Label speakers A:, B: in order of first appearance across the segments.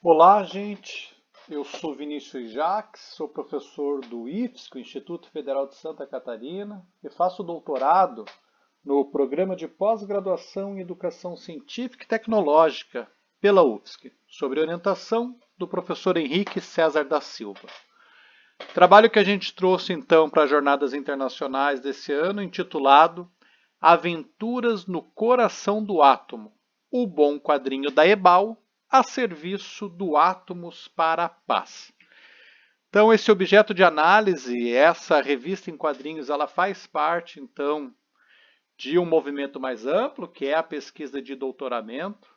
A: Olá, gente. Eu sou Vinícius Jacques, sou professor do IFSC, Instituto Federal de Santa Catarina, e faço doutorado no programa de pós-graduação em Educação Científica e Tecnológica pela UFSC, sob orientação do professor Henrique César da Silva. Trabalho que a gente trouxe então para as Jornadas Internacionais desse ano, intitulado Aventuras no Coração do Átomo, o bom quadrinho da EBAL a serviço do Átomos para a Paz. Então, esse objeto de análise, essa revista em quadrinhos, ela faz parte, então, de um movimento mais amplo, que é a pesquisa de doutoramento.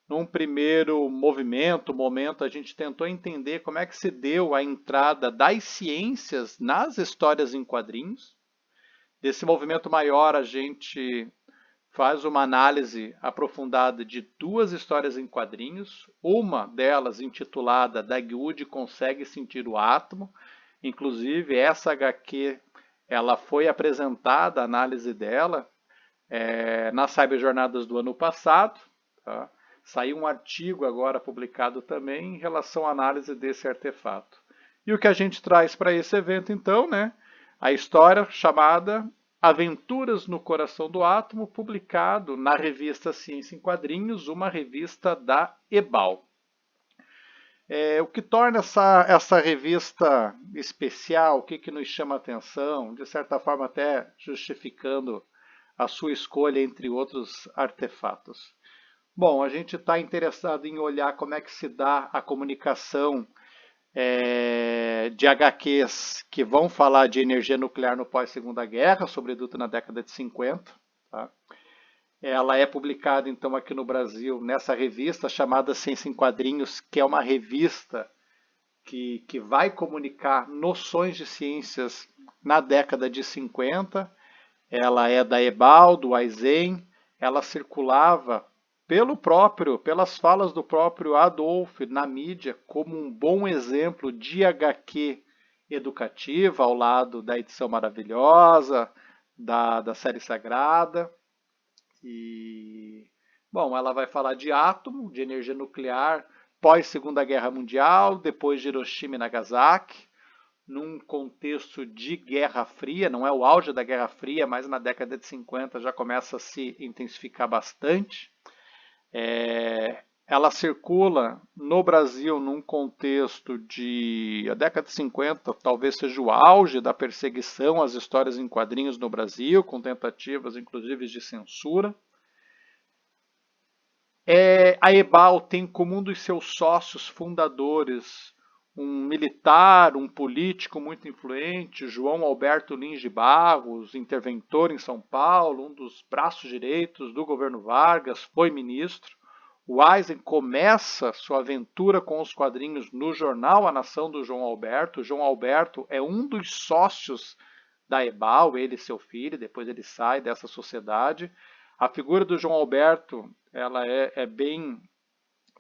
A: Num primeiro momento, a gente tentou entender como é que se deu a entrada das ciências nas histórias em quadrinhos. Desse movimento maior, a gente faz uma análise aprofundada de duas histórias em quadrinhos, uma delas intitulada Doug Wood Consegue Sentir o Átomo. Inclusive, essa HQ ela foi apresentada, a análise dela, nas Cyberjornadas do ano passado. Tá? Saiu um artigo agora publicado também em relação à análise desse artefato. E o que a gente traz para esse evento, então, né? A história chamada Aventuras no Coração do Átomo, publicado na revista Ciência em Quadrinhos, uma revista da EBAL. O que torna essa revista especial, o que nos chama a atenção, de certa forma até justificando a sua escolha entre outros artefatos. Bom, a gente está interessado em olhar como é que se dá a comunicação de HQs que vão falar de energia nuclear no pós-segunda guerra, sobretudo na década de 50. Tá? Ela é publicada, então, aqui no Brasil, nessa revista chamada Ciência em Quadrinhos, que é uma revista que vai comunicar noções de ciências na década de 50. Ela é da EBAL, do Aizen, ela circulava pelas falas do próprio Adolf na mídia, como um bom exemplo de HQ educativa, ao lado da Edição Maravilhosa, da Série Sagrada. Bom, ela vai falar de átomo, de energia nuclear, pós-Segunda Guerra Mundial, depois de Hiroshima e Nagasaki, num contexto de Guerra Fria, não é o auge da Guerra Fria, mas na década de 50 já começa a se intensificar bastante. Ela circula no Brasil num contexto de... A década de 50 talvez seja o auge da perseguição às histórias em quadrinhos no Brasil, com tentativas inclusive de censura. A EBAL tem como um dos seus sócios fundadores um militar, um político muito influente, João Alberto Lins de Barros, interventor em São Paulo, um dos braços direitos do governo Vargas, foi ministro. O Eisen começa sua aventura com os quadrinhos no jornal A Nação do João Alberto. O João Alberto é um dos sócios da EBAL, ele e seu filho, depois ele sai dessa sociedade. A figura do João Alberto ela é bem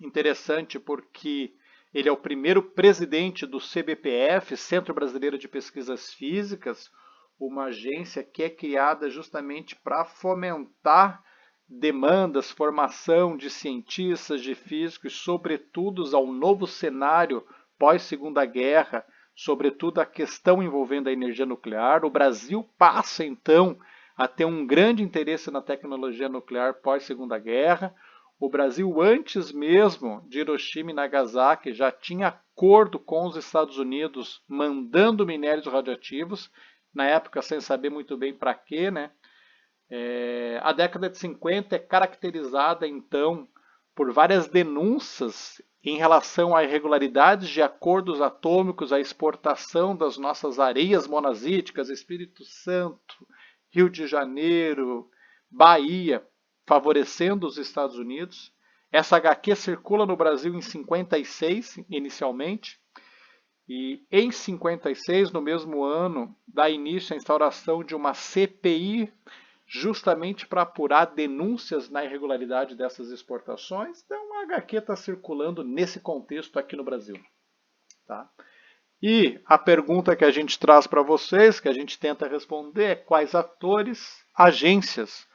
A: interessante porque ele é o primeiro presidente do CBPF, Centro Brasileiro de Pesquisas Físicas, uma agência que é criada justamente para fomentar demandas, formação de cientistas, de físicos, sobretudo ao novo cenário pós-Segunda Guerra, sobretudo a questão envolvendo a energia nuclear. O Brasil passa, então, a ter um grande interesse na tecnologia nuclear pós-Segunda Guerra. O Brasil, antes mesmo de Hiroshima e Nagasaki, já tinha acordo com os Estados Unidos mandando minérios radioativos, na época sem saber muito bem para quê, né? A década de 50 é caracterizada, então, por várias denúncias em relação a irregularidades de acordos atômicos, a exportação das nossas areias monazíticas, Espírito Santo, Rio de Janeiro, Bahia, favorecendo os Estados Unidos. Essa HQ circula no Brasil em 56, inicialmente, e em 56, no mesmo ano, dá início à instauração de uma CPI justamente para apurar denúncias na irregularidade dessas exportações. Então a HQ está circulando nesse contexto aqui no Brasil. Tá? E a pergunta que a gente traz para vocês, que a gente tenta responder, é quais atores, agências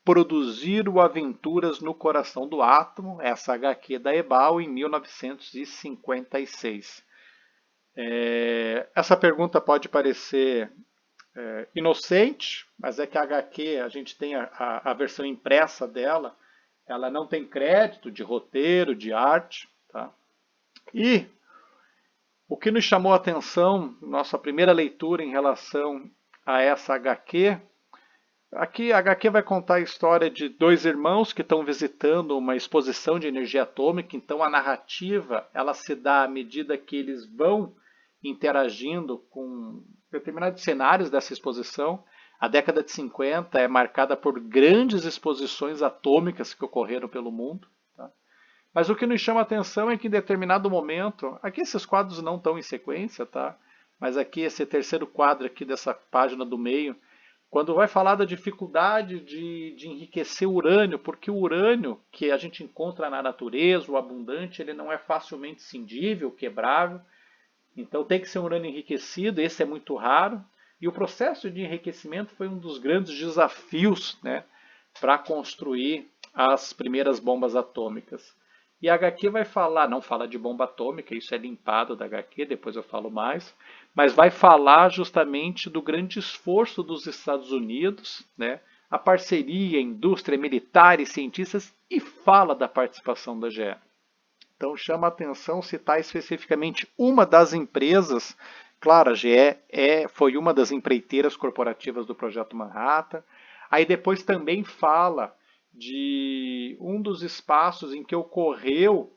A: produziram Aventuras no Coração do Átomo, essa HQ da Ebal, em 1956. Essa pergunta pode parecer inocente, mas é que a HQ, a gente tem a versão impressa dela, ela não tem crédito de roteiro, de arte. Tá? E o que nos chamou a atenção, nossa primeira leitura em relação a essa HQ, aqui a HQ vai contar a história de dois irmãos que estão visitando uma exposição de energia atômica, então a narrativa ela se dá à medida que eles vão interagindo com determinados cenários dessa exposição. A década de 50 é marcada por grandes exposições atômicas que ocorreram pelo mundo. Tá? Mas o que nos chama a atenção é que em determinado momento, aqui esses quadros não estão em sequência, tá? Mas aqui esse terceiro quadro aqui dessa página do meio, quando vai falar da dificuldade de enriquecer urânio, porque o urânio que a gente encontra na natureza, o abundante, ele não é facilmente cindível, quebrável. Então tem que ser um urânio enriquecido, esse é muito raro. E o processo de enriquecimento foi um dos grandes desafios, né, para construir as primeiras bombas atômicas. E a HQ vai falar, não fala de bomba atômica, isso é limpado da HQ, depois eu falo mais, mas vai falar justamente do grande esforço dos Estados Unidos, né, a parceria, indústria militar e cientistas, e fala da participação da GE. Então chama a atenção citar especificamente uma das empresas. Claro, a GE foi uma das empreiteiras corporativas do Projeto Manhattan. Aí depois também fala de um dos espaços em que ocorreu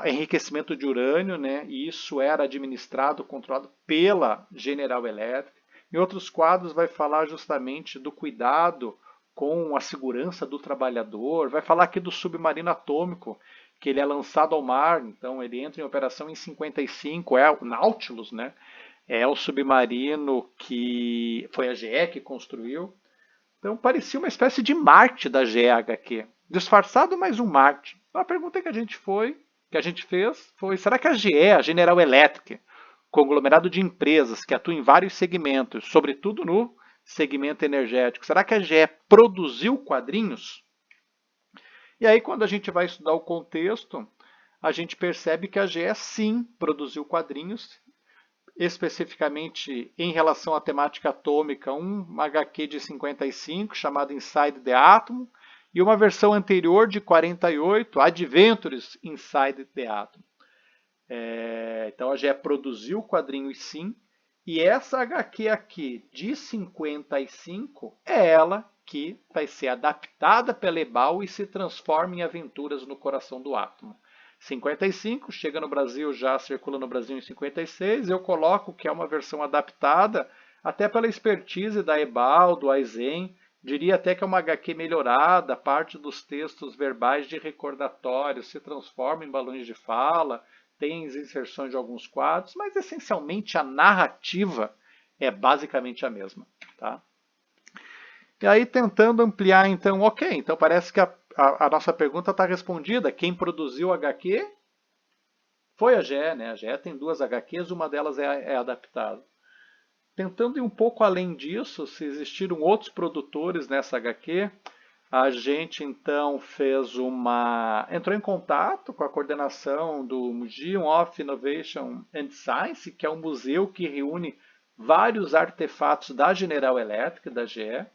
A: enriquecimento de urânio, né? E isso era administrado, controlado pela General Electric. Em outros quadros vai falar justamente do cuidado com a segurança do trabalhador, vai falar aqui do submarino atômico, que ele é lançado ao mar, então ele entra em operação em 55, é o Nautilus, né? É o submarino que foi a GE que construiu. Então parecia uma espécie de Marte da GE HQ, disfarçado, mas um Marte. Então, a pergunta que a gente fez foi, será que a GE, a General Electric, conglomerado de empresas que atuam em vários segmentos, sobretudo no segmento energético, será que a GE produziu quadrinhos? E aí, quando a gente vai estudar o contexto, a gente percebe que a GE sim produziu quadrinhos, especificamente em relação à temática atômica, um HQ de 55 chamado Inside the Atom e uma versão anterior de 48, Adventures Inside the Atom. Então a GE produziu quadrinhos sim, e essa HQ aqui de 55 é ela que vai ser adaptada pela Ebal e se transforma em Aventuras no Coração do Átomo. 55, chega no Brasil, já circula no Brasil em 56, eu coloco que é uma versão adaptada, até pela expertise da Ebal, do Aizen, diria até que é uma HQ melhorada, parte dos textos verbais de recordatório se transforma em balões de fala, tem as inserções de alguns quadros, mas essencialmente a narrativa é basicamente a mesma. Tá? E aí tentando ampliar, então, ok, então parece que a nossa pergunta está respondida. Quem produziu a HQ foi a GE, né? A GE tem duas HQs, uma delas é adaptada. Tentando ir um pouco além disso, se existiram outros produtores nessa HQ, a gente então entrou em contato com a coordenação do Museum of Innovation and Science, que é um museu que reúne vários artefatos da General Electric, da GE.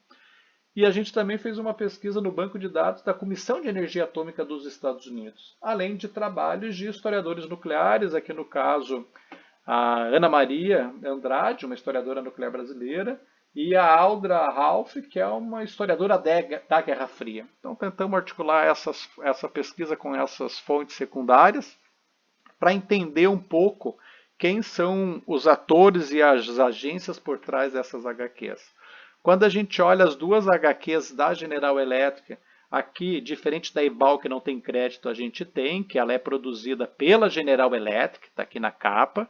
A: E a gente também fez uma pesquisa no banco de dados da Comissão de Energia Atômica dos Estados Unidos, além de trabalhos de historiadores nucleares, aqui no caso a Ana Maria Andrade, uma historiadora nuclear brasileira, e a Aldra Ralph, que é uma historiadora da Guerra Fria. Então tentamos articular essa pesquisa com essas fontes secundárias para entender um pouco quem são os atores e as agências por trás dessas HQs. Quando a gente olha as duas HQs da General Electric, Aqui, diferente da EBAL, que não tem crédito, a gente tem, que ela é produzida pela General Electric, está aqui na capa.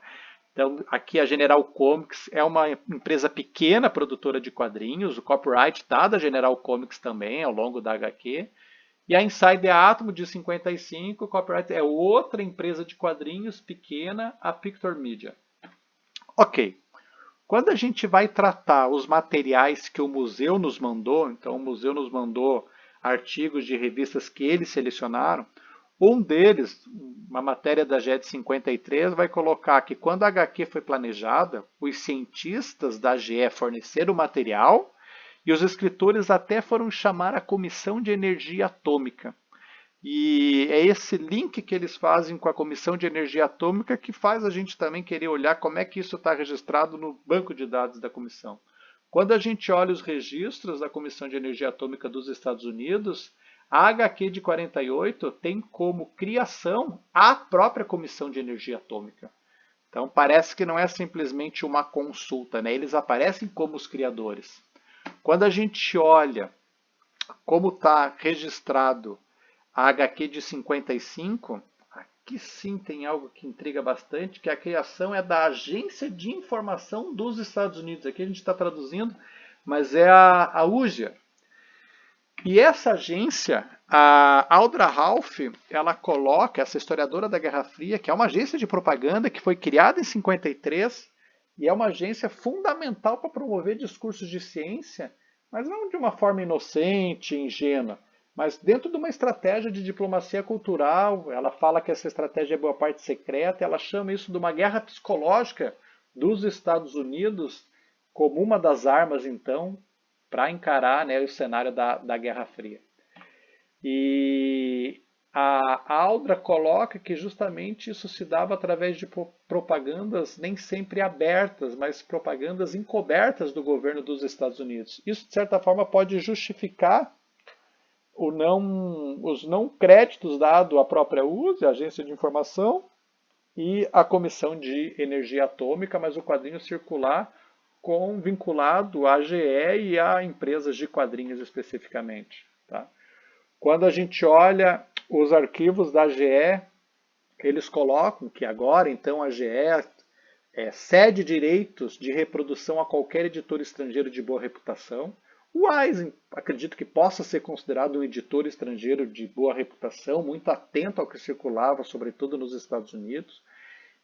A: Então, aqui a General Comics é uma empresa pequena produtora de quadrinhos, o copyright está da General Comics também, ao longo da HQ. E a Inside Atom, de 55, o copyright é outra empresa de quadrinhos pequena, a Picture Media. Ok. Quando a gente vai tratar os materiais que o museu nos mandou, então o museu nos mandou artigos de revistas que eles selecionaram, um deles, uma matéria da GE de 53, vai colocar que quando a HQ foi planejada, os cientistas da GE forneceram o material e os escritores até foram chamar a Comissão de Energia Atômica. E é esse link que eles fazem com a Comissão de Energia Atômica que faz a gente também querer olhar como é que isso está registrado no banco de dados da comissão. Quando a gente olha os registros da Comissão de Energia Atômica dos Estados Unidos, a HQ de 48 tem como criação a própria Comissão de Energia Atômica. Então parece que não é simplesmente uma consulta, né? Eles aparecem como os criadores. Quando a gente olha como está registrado a HQ de 55, aqui sim tem algo que intriga bastante, que a criação é da Agência de Informação dos Estados Unidos. Aqui a gente está traduzindo, mas é a USIA. E essa agência, a Audra Ralph, ela coloca, essa historiadora da Guerra Fria, que é uma agência de propaganda que foi criada em 53 e é uma agência fundamental para promover discursos de ciência, mas não de uma forma inocente, ingênua, mas dentro de uma estratégia de diplomacia cultural. Ela fala que essa estratégia é boa parte secreta, ela chama isso de uma guerra psicológica dos Estados Unidos como uma das armas, então, para encarar, né, o cenário da Guerra Fria. E a Audra coloca que justamente isso se dava através de propagandas nem sempre abertas, mas propagandas encobertas do governo dos Estados Unidos. Isso, de certa forma, pode justificar os não créditos dados à própria USE, a Agência de Informação, e à Comissão de Energia Atômica, mas o quadrinho circular vinculado à GE e a empresas de quadrinhos especificamente. Tá? Quando a gente olha os arquivos da GE, eles colocam que agora, então, a GE cede direitos de reprodução a qualquer editor estrangeiro de boa reputação. O Eisen, acredito que possa ser considerado um editor estrangeiro de boa reputação, muito atento ao que circulava, sobretudo nos Estados Unidos.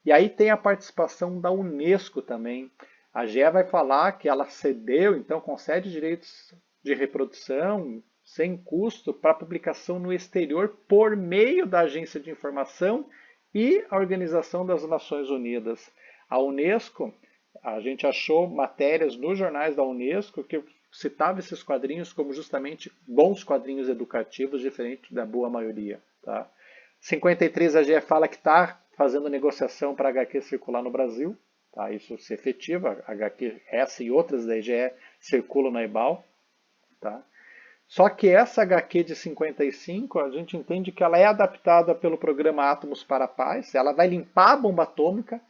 A: E aí tem a participação da Unesco também. A GE vai falar que ela cedeu, então concede direitos de reprodução sem custo para publicação no exterior por meio da Agência de Informação e a Organização das Nações Unidas. A Unesco, a gente achou matérias nos jornais da Unesco que citava esses quadrinhos como justamente bons quadrinhos educativos, diferente da boa maioria. Tá? 53 a GE fala que está fazendo negociação para a HQ circular no Brasil. Tá? Isso se efetiva, a HQ, essa e outras da EGE circulam na EBAL. Tá? Só que essa HQ de 55, a gente entende que ela é adaptada pelo programa Átomos para a Paz, ela vai limpar a bomba atômica,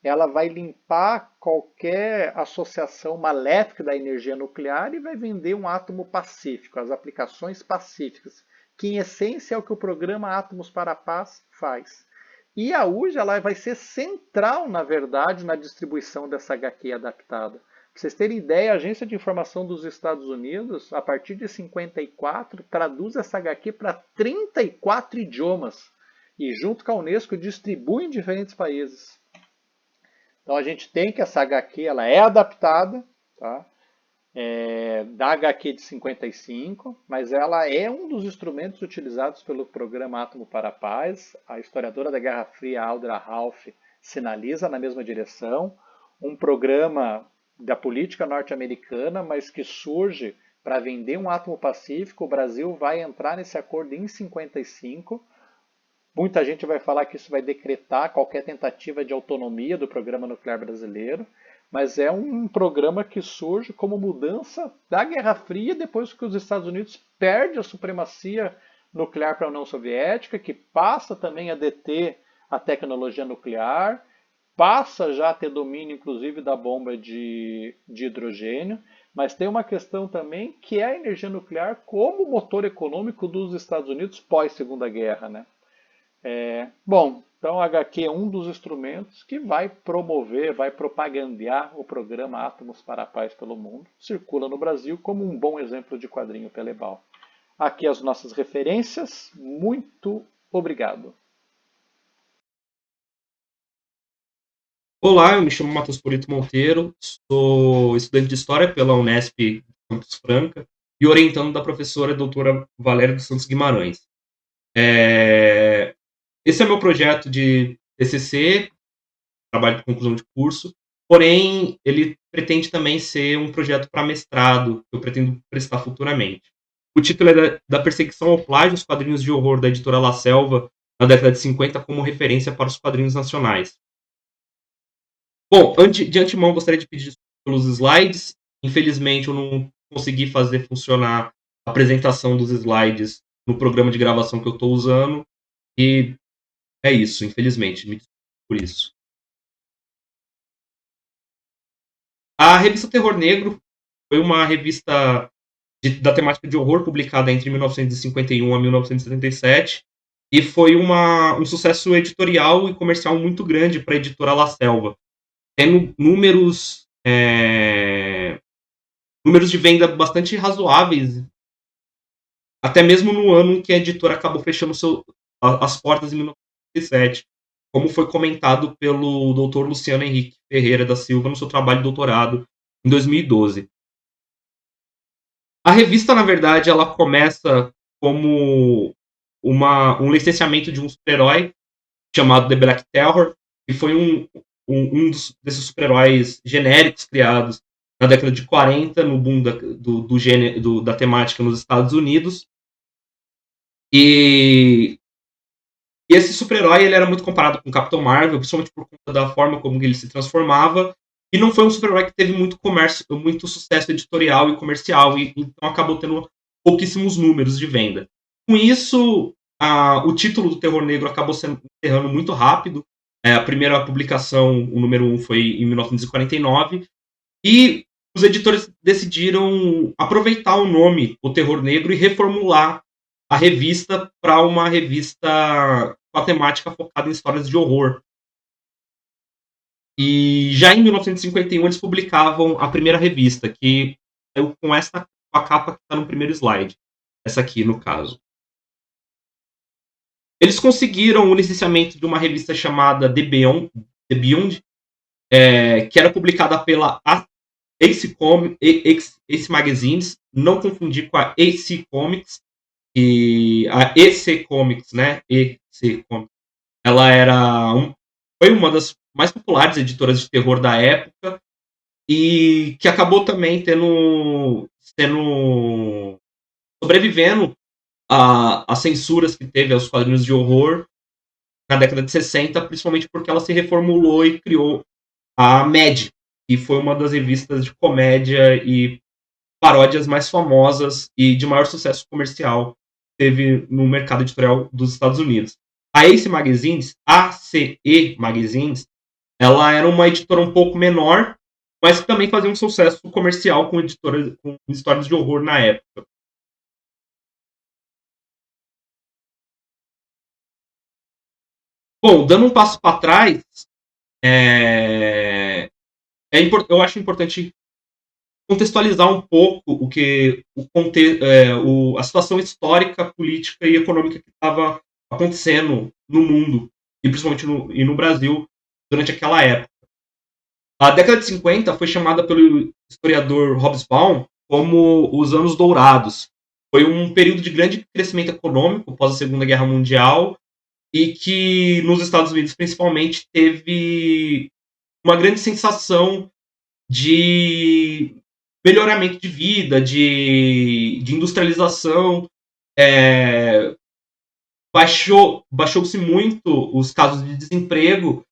A: ela vai limpar qualquer associação maléfica da energia nuclear e vai vender um átomo pacífico, as aplicações pacíficas, que em essência é o que o programa Átomos para a Paz faz. E a USE ela vai ser central, na verdade, na distribuição dessa HQ adaptada. Para vocês terem ideia, a Agência de Informação dos Estados Unidos, a partir de 54, traduz essa HQ para 34 idiomas e, junto com a Unesco, distribui em diferentes países. Então a gente tem que essa HQ ela é adaptada, tá? Da HQ de 55, mas ela é um dos instrumentos utilizados pelo programa Átomo para a Paz. A historiadora da Guerra Fria, Audra Ralph, sinaliza na mesma direção. Um programa da política norte-americana, mas que surge para vender um átomo pacífico. O Brasil vai entrar nesse acordo em 55. Muita gente vai falar que isso vai decretar qualquer tentativa de autonomia do programa nuclear brasileiro, mas é um programa que surge como mudança da Guerra Fria depois que os Estados Unidos perdem a supremacia nuclear para a União Soviética, que passa também a deter a tecnologia nuclear, passa já a ter domínio inclusive da bomba de hidrogênio, Mas tem uma questão também que é a energia nuclear como motor econômico dos Estados Unidos pós-Segunda Guerra, né? Bom, então a HQ é um dos instrumentos que vai promover, vai propagandear o programa Átomos para a Paz pelo Mundo. Circula no Brasil como um bom exemplo de quadrinho Pelebal. Aqui as nossas referências. Muito obrigado.
B: Olá, eu me chamo Matheus Polito Monteiro, sou estudante de História pela Unesp Campus Franca e orientando da professora doutora Valéria dos Santos Guimarães. Esse é meu projeto de TCC, trabalho de conclusão de curso, porém ele pretende também ser um projeto para mestrado, que eu pretendo prestar futuramente. O título é da perseguição ao plágio, os quadrinhos de horror da editora La Selva, na década de 50, como referência para os quadrinhos nacionais. Bom, de antemão, gostaria de pedir desculpas pelos slides. Infelizmente, eu não consegui fazer funcionar a apresentação dos slides no programa de gravação que eu estou usando. E é isso, infelizmente. Me desculpe por isso. A revista Terror Negro foi uma revista da temática de horror publicada entre 1951 a 1977 e foi um sucesso editorial e comercial muito grande para a editora La Selva, tendo números de venda bastante razoáveis, até mesmo no ano em que a editora acabou fechando as portas em 1997, como foi comentado pelo Dr. Luciano Henrique Ferreira da Silva no seu trabalho de doutorado em 2012. A revista, na verdade, ela começa como um licenciamento de um super-herói chamado The Black Terror, que foi desses super-heróis genéricos criados na década de 40, no boom da temática nos Estados Unidos. E esse super-herói ele era muito comparado com o Capitão Marvel, principalmente por conta da forma como ele se transformava. E não foi um super-herói que teve muito sucesso editorial e comercial, e então acabou tendo pouquíssimos números de venda. Com isso, o título do Terror Negro acabou sendo enterrando muito rápido. A primeira publicação, o número 1, foi em 1949, e os editores decidiram aproveitar o nome, o Terror Negro, e reformular a revista para uma revista com a temática focada em histórias de horror. E já em 1951 eles publicavam a primeira revista, que saiu com a capa que está no primeiro slide. Essa aqui, no caso. Eles conseguiram o licenciamento de uma revista chamada The Beyond, que era publicada pela Ace Magazines, não confundir com a Ace Comics, e a EC Comics, né? EC Comics. Ela foi uma das mais populares editoras de terror da época e que acabou também sobrevivendo às censuras que teve aos quadrinhos de horror na década de 60, principalmente porque ela se reformulou e criou a Mad, que foi uma das revistas de comédia e paródias mais famosas e de maior sucesso comercial que teve no mercado editorial dos Estados Unidos. A Ace Magazines, ACE Magazines, ela era uma editora um pouco menor, mas que também fazia um sucesso comercial com histórias de horror na época. Bom, dando um passo para trás, eu acho importante contextualizar um pouco a situação histórica, política e econômica que estava acontecendo no mundo, e principalmente no Brasil, durante aquela época. A década de 50 foi chamada pelo historiador Hobsbawm como os anos dourados. Foi um período de grande crescimento econômico após a Segunda Guerra Mundial e que, nos Estados Unidos principalmente, teve uma grande sensação de melhoramento de vida, de industrialização. Baixou-se muito os casos de desemprego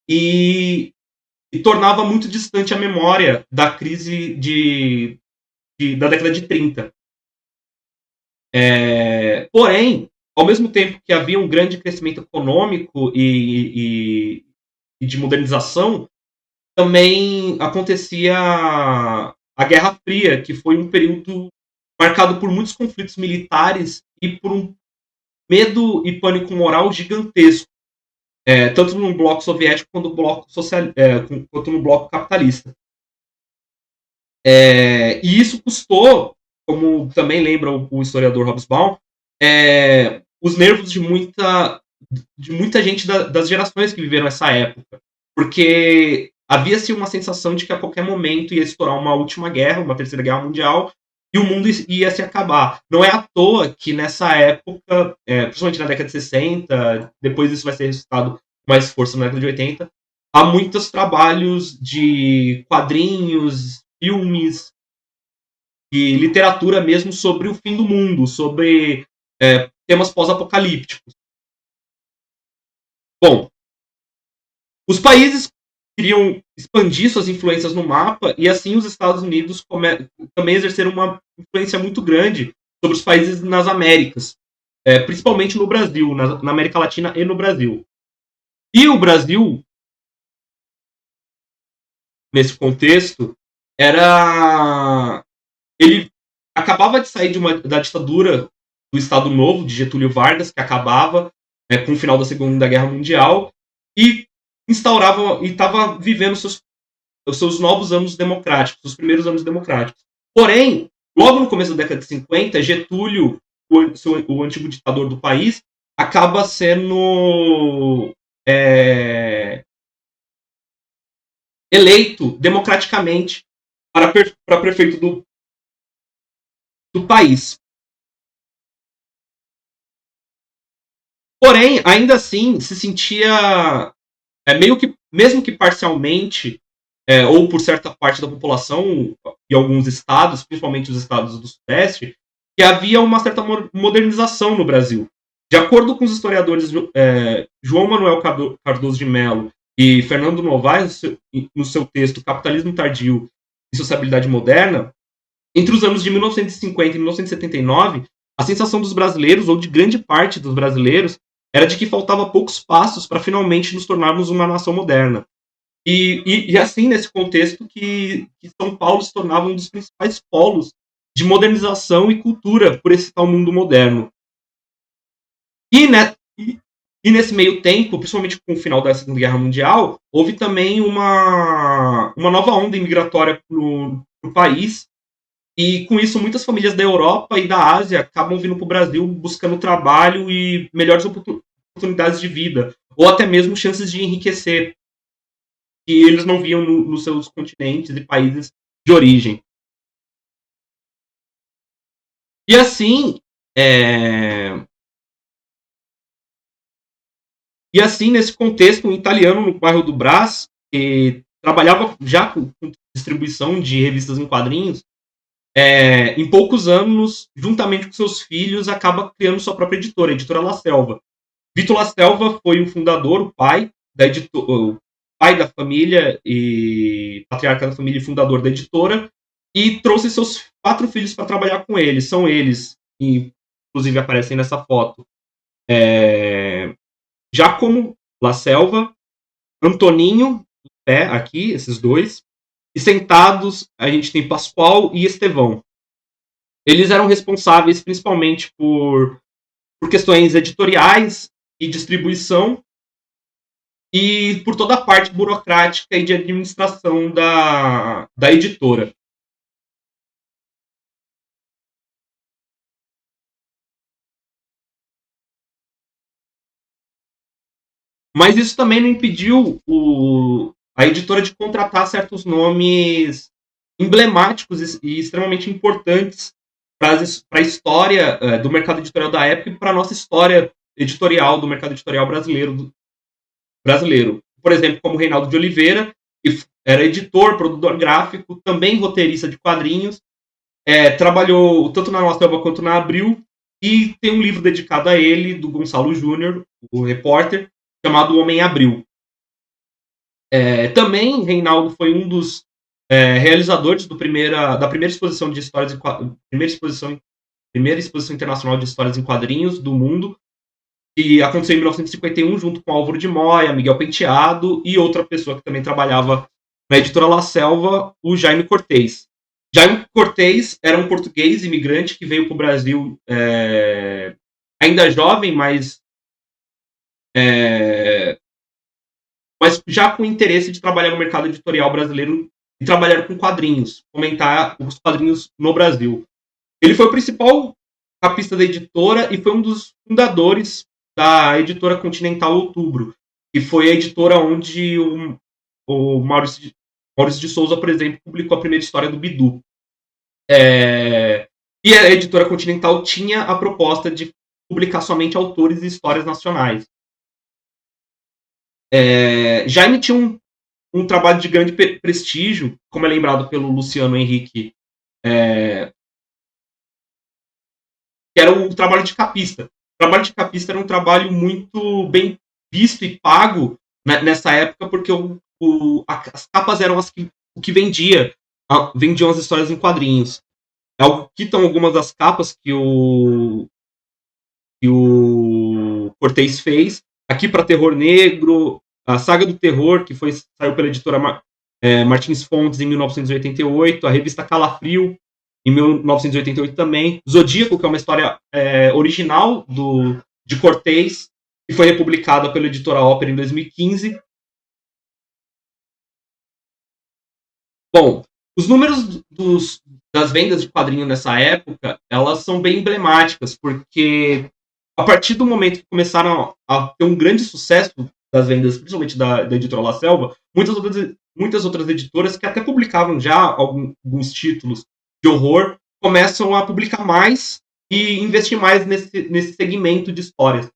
B: e tornava muito distante a memória da crise da década de 30. Porém, ao mesmo tempo que havia um grande crescimento econômico e de modernização, também acontecia a Guerra Fria, que foi um período marcado por muitos conflitos militares e por um medo e pânico moral gigantesco, tanto no bloco soviético quanto no bloco, quanto no bloco capitalista. E isso custou, como também lembra o historiador Hobsbawm, os nervos de muita gente das gerações que viveram essa época. Porque havia-se uma sensação de que a qualquer momento ia estourar uma última guerra, uma terceira guerra mundial, e o mundo ia se acabar. Não é à toa que nessa época, principalmente na década de 60, depois isso vai ser ressuscitado com mais força na década de 80, há muitos trabalhos de quadrinhos, filmes e literatura mesmo sobre o fim do mundo, sobre temas pós-apocalípticos. Bom, os países queriam expandir suas influências no mapa e assim os Estados Unidos também exerceram uma influência muito grande sobre os países nas Américas, principalmente no Brasil, na América Latina e no Brasil. E o Brasil, nesse contexto, ele acabava de sair da ditadura do Estado Novo, de Getúlio Vargas, que acabava com o final da Segunda Guerra Mundial, e instaurava e estava vivendo os seus novos anos democráticos, os primeiros anos democráticos. Porém, logo no começo da década de 50, Getúlio, o antigo ditador do país, acaba sendo eleito democraticamente para prefeito do país. Porém, ainda assim, se sentia meio que, mesmo que parcialmente, ou por certa parte da população e alguns estados, principalmente os estados do Sudeste, que havia uma certa modernização no Brasil. De acordo com os historiadores João Manuel Cardoso de Mello e Fernando Novaes, no seu texto Capitalismo Tardio e Sociabilidade Moderna, entre os anos de 1950 e 1979, a sensação dos brasileiros, ou de grande parte dos brasileiros, era de que faltava poucos passos para finalmente nos tornarmos uma nação moderna. E assim, nesse contexto, que São Paulo se tornava um dos principais polos de modernização e cultura por esse tal mundo moderno. E nesse meio tempo, principalmente com o final da Segunda Guerra Mundial, houve também uma nova onda imigratória no país. E com isso, muitas famílias da Europa e da Ásia acabam vindo para o Brasil buscando trabalho e melhores oportunidades de vida, ou até mesmo chances de enriquecer, que eles não viam nos seus continentes e países de origem. E assim, nesse contexto, um italiano no bairro do Brás, que trabalhava já com distribuição de revistas em quadrinhos, em poucos anos, juntamente com seus filhos, acaba criando sua própria editora, a editora La Selva. Vitor La Selva foi o fundador, o pai da família e patriarca da família e fundador da editora, e trouxe seus 4 filhos para trabalhar com ele. São eles, que inclusive aparecem nessa foto, Giacomo La Selva, Antoninho, em pé aqui, esses dois, e sentados a gente tem Pascoal e Estevão. Eles eram responsáveis principalmente por questões editoriais e distribuição e por toda a parte burocrática e de administração da editora. Mas isso também não impediu a editora de contratar certos nomes emblemáticos e extremamente importantes para a história do mercado editorial da época e para a nossa história editorial do mercado editorial brasileiro. Por exemplo, como Reinaldo de Oliveira, que era editor, produtor gráfico, também roteirista de quadrinhos, trabalhou tanto na La Selva quanto na Abril, e tem um livro dedicado a ele, do Gonçalo Júnior, o repórter, chamado O Homem Abril. Também Reinaldo foi um dos realizadores da primeira exposição de histórias primeira exposição internacional de histórias em quadrinhos do mundo, que aconteceu em 1951, junto com Álvaro de Moya, Miguel Penteado e outra pessoa que também trabalhava na editora La Selva, o Jaime Cortez. Jaime Cortez era um português imigrante que veio para o Brasil ainda jovem, mas já com interesse de trabalhar no mercado editorial brasileiro e trabalhar com quadrinhos, fomentar os quadrinhos no Brasil. Ele foi o principal capista da editora e foi um dos fundadores da editora Continental Outubro, que foi a editora onde o Maurício de Souza, por exemplo, publicou a primeira história do Bidu. E a editora Continental tinha a proposta de publicar somente autores e histórias nacionais. Jaime tinha um trabalho de grande prestígio, como é lembrado pelo Luciano Henrique, que era o trabalho de capista. O trabalho de capista era um trabalho muito bem visto e pago nessa época, porque as capas eram o que vendiam as histórias em quadrinhos. Aqui estão algumas das capas que o Cortez fez. Aqui para Terror Negro, a Saga do Terror, que saiu pela editora Martins Fontes em 1988, a revista Calafrio, em 1988 também, Zodíaco, que é uma história original de Cortez, que foi republicada pela editora Ópera em 2015. Bom, os números das vendas de quadrinho nessa época, elas são bem emblemáticas, porque a partir do momento que começaram a ter um grande sucesso das vendas, principalmente da editora La Selva, muitas outras editoras que até publicavam já alguns títulos de horror, começam a publicar mais e investir mais nesse segmento de histórias.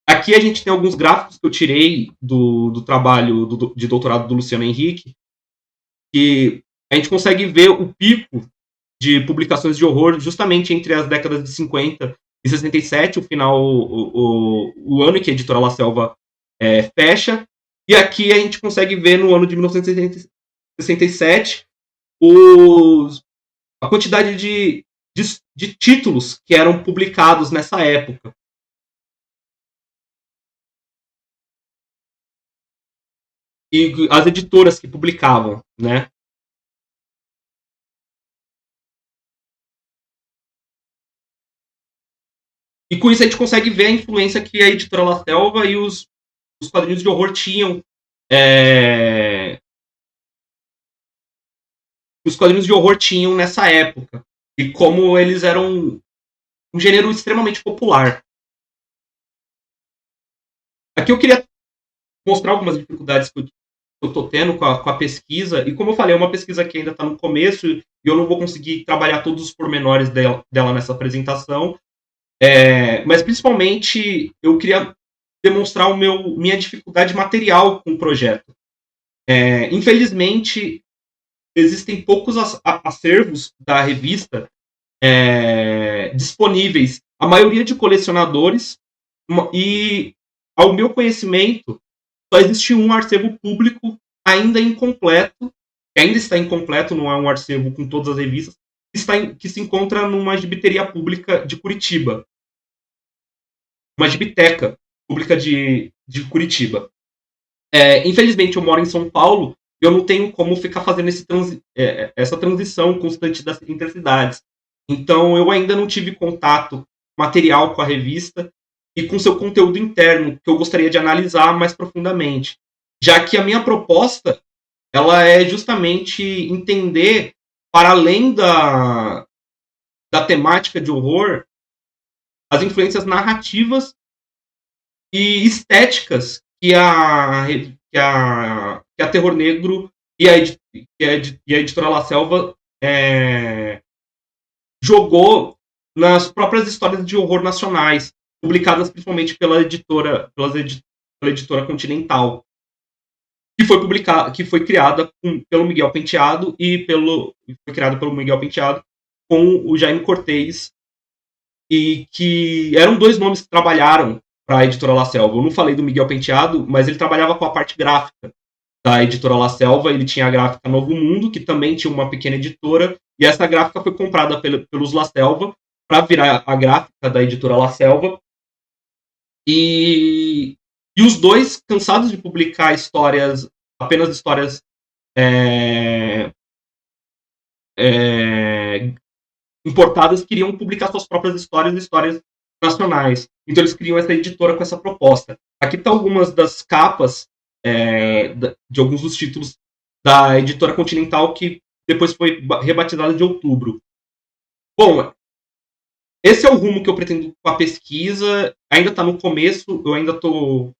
B: Aqui a gente tem alguns gráficos que eu tirei do trabalho de doutorado do Luciano Henrique, que a gente consegue ver o pico de publicações de horror justamente entre as décadas de 50 e 67, o final, o ano em que a editora La Selva fecha. E aqui a gente consegue ver no ano de 1967 a quantidade de títulos que eram publicados nessa época. E as editoras que publicavam, né? E com isso a gente consegue ver a influência que a editora La Selva e os quadrinhos de horror tinham. Os quadrinhos de horror tinham nessa época. E como eles eram um gênero extremamente popular. Aqui eu queria mostrar algumas dificuldades que eu estou tendo com a pesquisa. E como eu falei, é uma pesquisa que ainda está no começo e eu não vou conseguir trabalhar todos os pormenores dela nessa apresentação. Mas principalmente eu queria demonstrar minha dificuldade material com o projeto. Infelizmente, existem poucos acervos da revista disponíveis. A maioria de colecionadores, e ao meu conhecimento, só existe um acervo público ainda incompleto, que ainda está incompleto, não é um acervo com todas as revistas, que se encontra numa gibiteria pública de Curitiba. Uma gibiteca pública de Curitiba. Infelizmente, eu moro em São Paulo e eu não tenho como ficar fazendo essa transição constante das intercidades. Então, eu ainda não tive contato material com a revista e com seu conteúdo interno, que eu gostaria de analisar mais profundamente. Já que a minha proposta ela é justamente entender, para além da temática de horror, as influências narrativas e estéticas que a Terror Negro e a editora La Selva jogou nas próprias histórias de horror nacionais, publicadas principalmente pela editora Continental, que foi criada pelo Miguel Penteado foi criada pelo Miguel Penteado com o Jaime Cortez, e que eram dois nomes que trabalharam para a editora La Selva. Eu não falei do Miguel Penteado, mas ele trabalhava com a parte gráfica da editora La Selva. Ele tinha a gráfica Novo Mundo, que também tinha uma pequena editora, e essa gráfica foi comprada pelos La Selva para virar a gráfica da editora La Selva. E os dois, cansados de publicar apenas histórias importadas queriam publicar suas próprias histórias e histórias nacionais. Então eles criam essa editora com essa proposta. Aqui estão algumas das capas de alguns dos títulos da editora Continental, que depois foi rebatizada de Outubro. Bom, esse é o rumo que eu pretendo com a pesquisa. Ainda está no começo, eu ainda estou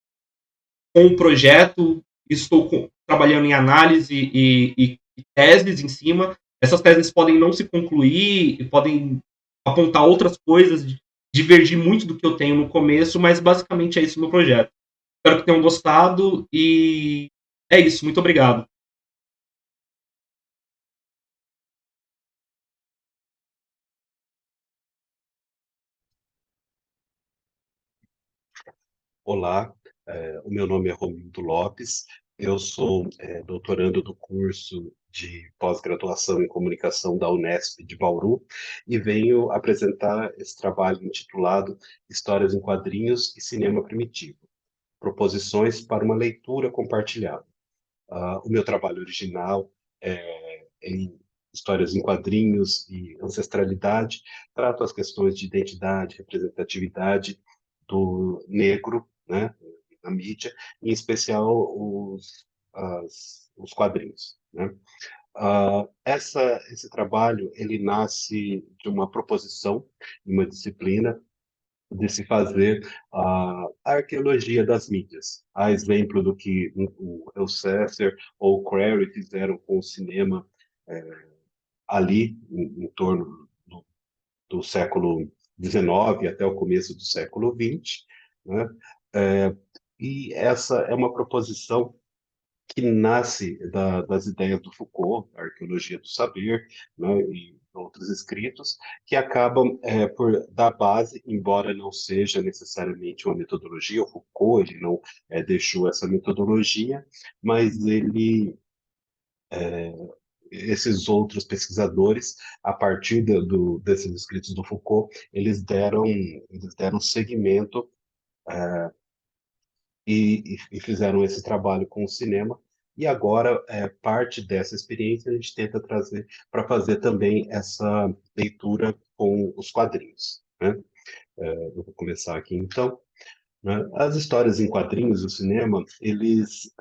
B: com o projeto, estou trabalhando em análise e teses em cima. Essas teses podem não se concluir, podem apontar outras coisas, divergir muito do que eu tenho no começo, mas basicamente é isso o meu projeto. Espero que tenham gostado e é isso. Muito obrigado.
C: Olá, o meu nome é Romildo Lopes, eu sou doutorando do curso de pós-graduação em comunicação da Unesp de Bauru e venho apresentar esse trabalho intitulado Histórias em Quadrinhos e Cinema Primitivo, proposições para uma leitura compartilhada. O meu trabalho original é em histórias em quadrinhos e ancestralidade, trato as questões de identidade, representatividade do negro, né, na mídia, em especial os quadrinhos, né? Esse trabalho ele nasce de uma proposição, uma disciplina de se fazer a arqueologia das mídias, a exemplo do que o Elsesser ou o Crary fizeram com o cinema ali em torno do século XIX até o começo do século XX, né? É, e essa é uma proposição que nasce das ideias do Foucault, a arqueologia do saber, né, e outros escritos, que acabam por dar base, embora não seja necessariamente uma metodologia, o Foucault ele não deixou essa metodologia, mas esses outros pesquisadores, a partir desses escritos do Foucault, eles deram seguimento e fizeram esse trabalho com o cinema. E agora, parte dessa experiência a gente tenta trazer para fazer também essa leitura com os quadrinhos, né? Eu vou começar aqui então, né? As histórias em quadrinhos do cinema, eles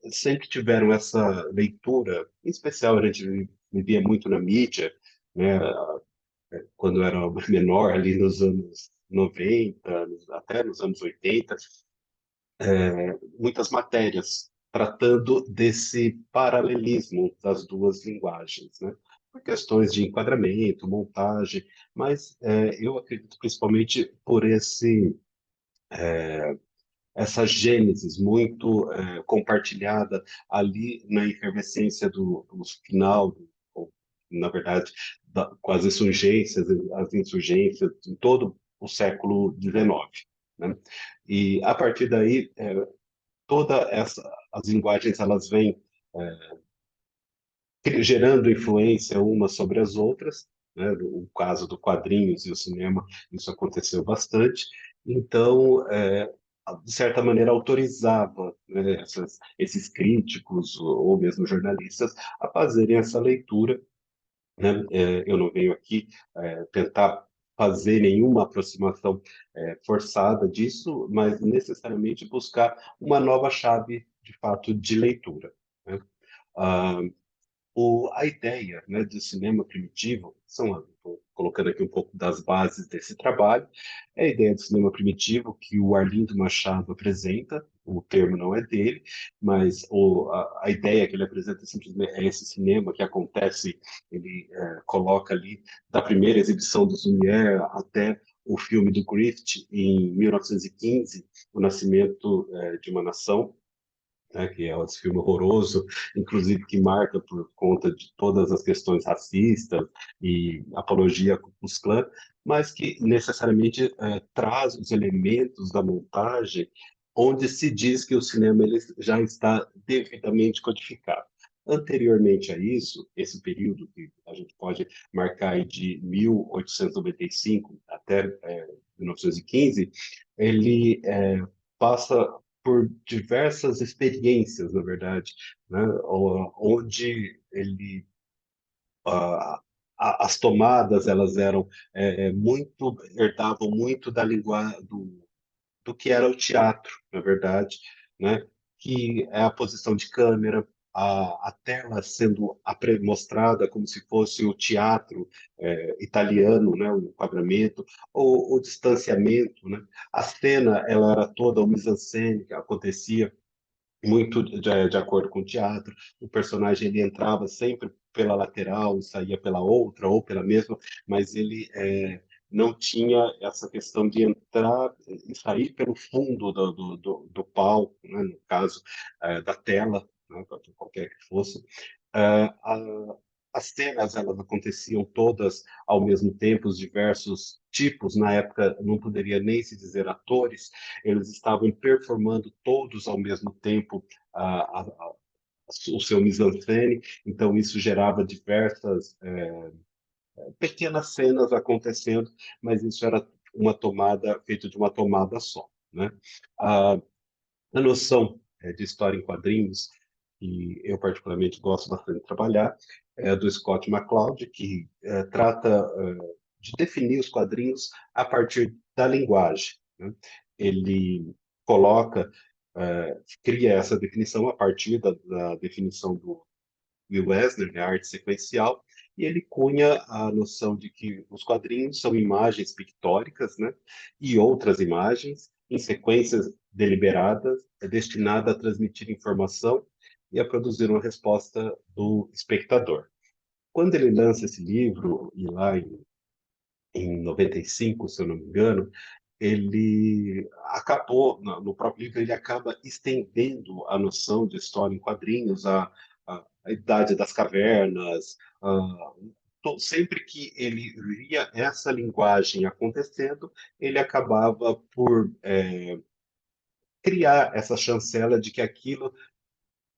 C: sempre tiveram essa leitura, em especial a gente vivia muito na mídia, né? Quando eu era menor, ali nos anos 90, até nos anos 80, muitas matérias tratando desse paralelismo das duas linguagens, né? Por questões de enquadramento, montagem, mas eu acredito principalmente por essa gênesis muito compartilhada ali na efervescência do final, ou, na verdade, com as insurgências em todo o século XIX, né? E a partir daí as linguagens elas vêm gerando influência umas sobre as outras, né? O caso do quadrinhos e o cinema, isso aconteceu bastante. Então, de certa maneira, autorizava, né, esses críticos ou mesmo jornalistas a fazerem essa leitura, né? Eu não venho aqui tentar fazer nenhuma aproximação forçada disso, mas necessariamente buscar uma nova chave, de fato, de leitura, né? Ah, a ideia, né, do cinema primitivo, estou colocando aqui um pouco das bases desse trabalho, é a ideia do cinema primitivo que o Arlindo Machado apresenta, o termo não é dele, mas a ideia que ele apresenta simplesmente é esse cinema que acontece, ele coloca ali, da primeira exibição do Lumière até o filme do Griffith, em 1915, O Nascimento de uma Nação, né, que é esse filme horroroso, inclusive que marca por conta de todas as questões racistas e apologia ao Ku Klux Klan, mas que necessariamente traz os elementos da montagem onde se diz que o cinema ele já está devidamente codificado. Anteriormente a isso, esse período que a gente pode marcar aí de 1895 até 1915, ele passa por diversas experiências, na verdade, né? Onde ele a- as tomadas elas eram muito herdavam muito da linguagem do que era o teatro, na verdade, né? Que é a posição de câmera, a tela sendo mostrada como se fosse o teatro italiano, né? O enquadramento, o distanciamento, né? A cena ela era toda o mise-en-scène que acontecia muito de acordo com o teatro. O personagem ele entrava sempre pela lateral e saía pela outra ou pela mesma, mas ele não tinha essa questão de entrar e sair pelo fundo do palco, né? No caso da tela, né? Qualquer que fosse. Ah, a- as cenas elas aconteciam todas ao mesmo tempo, os diversos tipos, na época não poderia nem se dizer atores, eles estavam performando todos ao mesmo tempo o seu mise-en-scène, então isso gerava diversas pequenas cenas acontecendo, mas isso era uma tomada, feito de uma tomada só, né? A, a noção de história em quadrinhos, que eu particularmente gosto bastante de trabalhar, é do Scott McCloud, que trata de definir os quadrinhos a partir da linguagem, né? Ele coloca, cria essa definição a partir da definição do Will Eisner, né, a arte sequencial, e ele cunha a noção de que os quadrinhos são imagens pictóricas, né, e outras imagens em sequências deliberadas, destinada a transmitir informação e a produzir uma resposta do espectador. Quando ele lança esse livro, e lá em 95, se eu não me engano, ele acabou, no próprio livro, ele acaba estendendo a noção de história em quadrinhos, a Idade das Cavernas, sempre que ele via essa linguagem acontecendo, ele acabava por criar essa chancela de que aquilo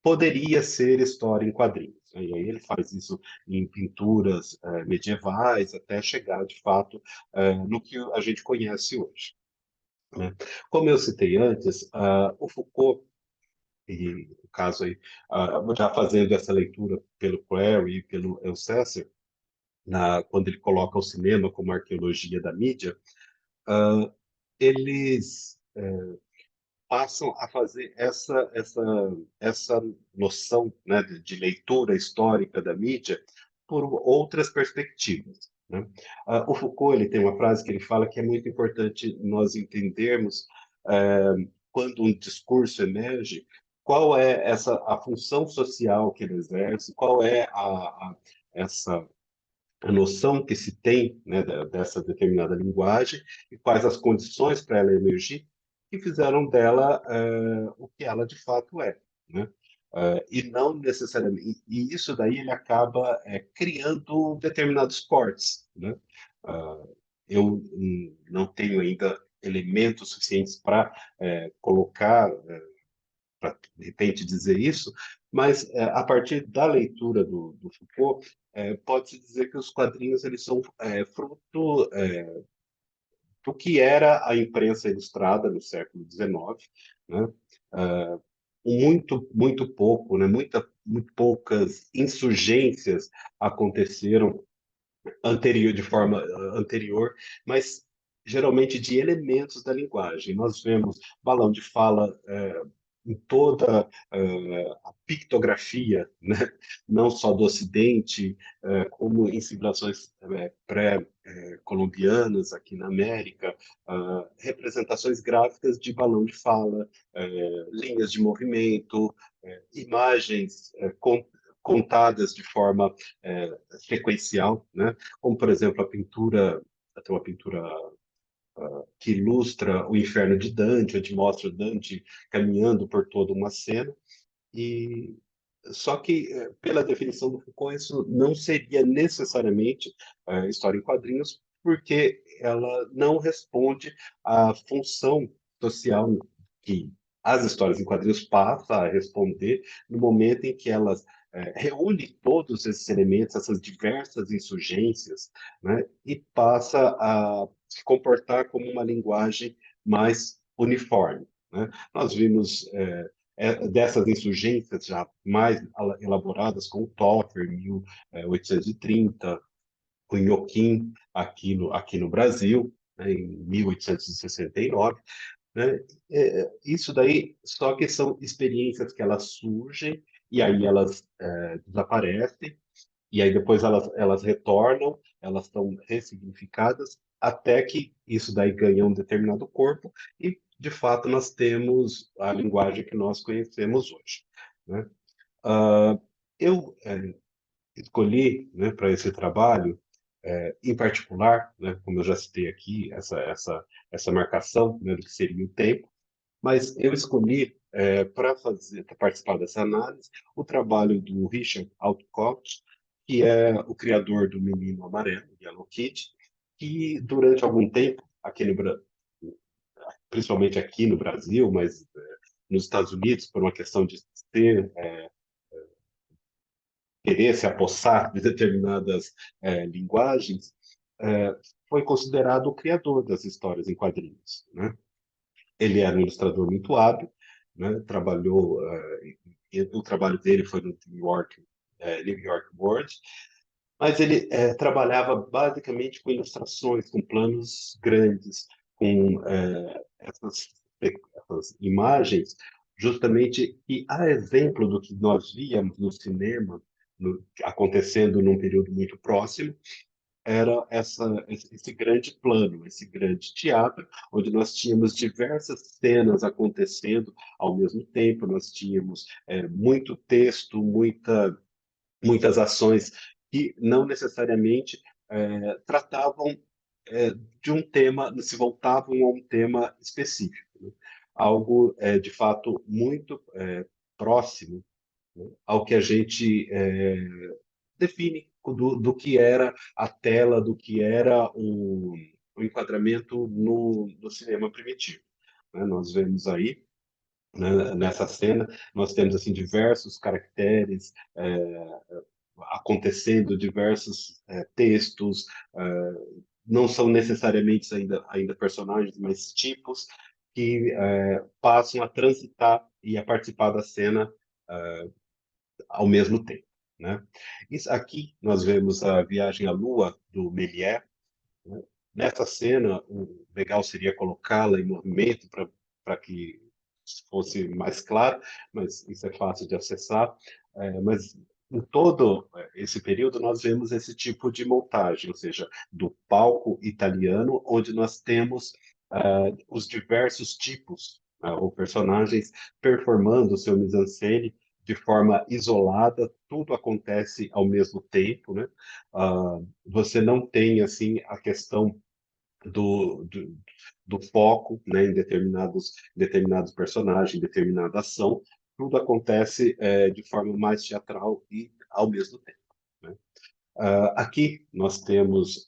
C: poderia ser história em quadrinhos, né? E aí ele faz isso em pinturas medievais, até chegar, de fato, no que a gente conhece hoje, né? Como eu citei antes, o Foucault, e no caso aí, já fazendo essa leitura pelo Clary e pelo Althusser, quando ele coloca o cinema como arqueologia da mídia, eles passam a fazer essa noção, né, de leitura histórica da mídia por outras perspectivas, né? O Foucault ele tem uma frase que ele fala que é muito importante nós entendermos quando um discurso emerge, qual é a função social que ele exerce, qual é essa a noção que se tem, né, dessa determinada linguagem e quais as condições para ela emergir que fizeram dela o que ela de fato é, né? E não necessariamente e isso daí ele acaba criando determinados cortes, né? Eu não tenho ainda elementos suficientes para colocar para de repente dizer isso, mas a partir da leitura do Foucault, pode-se dizer que os quadrinhos eles são fruto do que era a imprensa ilustrada no século XIX, né? Uh, muito pouco, né? Muito poucas insurgências aconteceram de forma anterior, mas geralmente de elementos da linguagem. Nós vemos balão de fala em toda a pictografia, né? Não só do Ocidente, como em civilizações pré-colombianas aqui na América, representações gráficas de balão de fala, linhas de movimento, imagens contadas de forma sequencial, né? Como, por exemplo, tem uma pintura que ilustra o Inferno de Dante, onde mostra Dante caminhando por toda uma cena, e só que, pela definição do Foucault, isso não seria necessariamente história em quadrinhos, porque ela não responde à função social que as histórias em quadrinhos passam a responder no momento em que elas reúnem todos esses elementos, essas diversas insurgências, né, e passa a se comportar como uma linguagem mais uniforme, né? Nós vimos dessas insurgências já mais elaboradas, com o Toffer, 1830, o Inhoquim aqui no Brasil, né, em 1869. Né? Isso daí, só que são experiências que elas surgem e aí elas desaparecem, e aí depois elas retornam, elas estão ressignificadas, até que isso daí ganha um determinado corpo e, de fato, nós temos a linguagem que nós conhecemos hoje. Né? Eu escolhi, né, para esse trabalho, em particular, né, como eu já citei aqui, essa marcação, né, do que seria o tempo, mas eu escolhi, para participar dessa análise, o trabalho do Richard Outcott, que é o criador do Menino Amarelo, Yellow Kid, que durante algum tempo, principalmente aqui no Brasil, mas nos Estados Unidos, por uma questão de querer se apossar de determinadas linguagens, é, foi considerado o criador das histórias em quadrinhos, né? Ele era um ilustrador muito hábil, né? Trabalhou, o trabalho dele foi no New York World, mas ele trabalhava basicamente com ilustrações, com planos grandes, com essas imagens, justamente, e a exemplo do que nós víamos no cinema, acontecendo num período muito próximo, era esse grande plano, esse grande teatro, onde nós tínhamos diversas cenas acontecendo ao mesmo tempo, nós tínhamos muito texto, muitas ações que não necessariamente tratavam de um tema, se voltavam a um tema específico, né? Algo, de fato, muito próximo, né, ao que a gente define do que era a tela, do que era o enquadramento no cinema primitivo. Né? Nós vemos aí, né, nessa cena, nós temos assim diversos caracteres acontecendo, diversos textos, não são necessariamente ainda personagens, mas tipos que passam a transitar e a participar da cena ao mesmo tempo. Né? Isso aqui nós vemos a Viagem à Lua, do Méliès. Né? Nessa cena, o legal seria colocá-la em movimento para que fosse mais claro, mas isso é fácil de acessar. Mas em todo esse período nós vemos esse tipo de montagem, ou seja, do palco italiano, onde nós temos os diversos tipos ou personagens performando o seu mise-en-scène de forma isolada, tudo acontece ao mesmo tempo, né? Você não tem assim a questão do, do, do foco, né, em determinados personagens, determinada ação, tudo acontece de forma mais teatral e ao mesmo tempo. Né? Aqui nós temos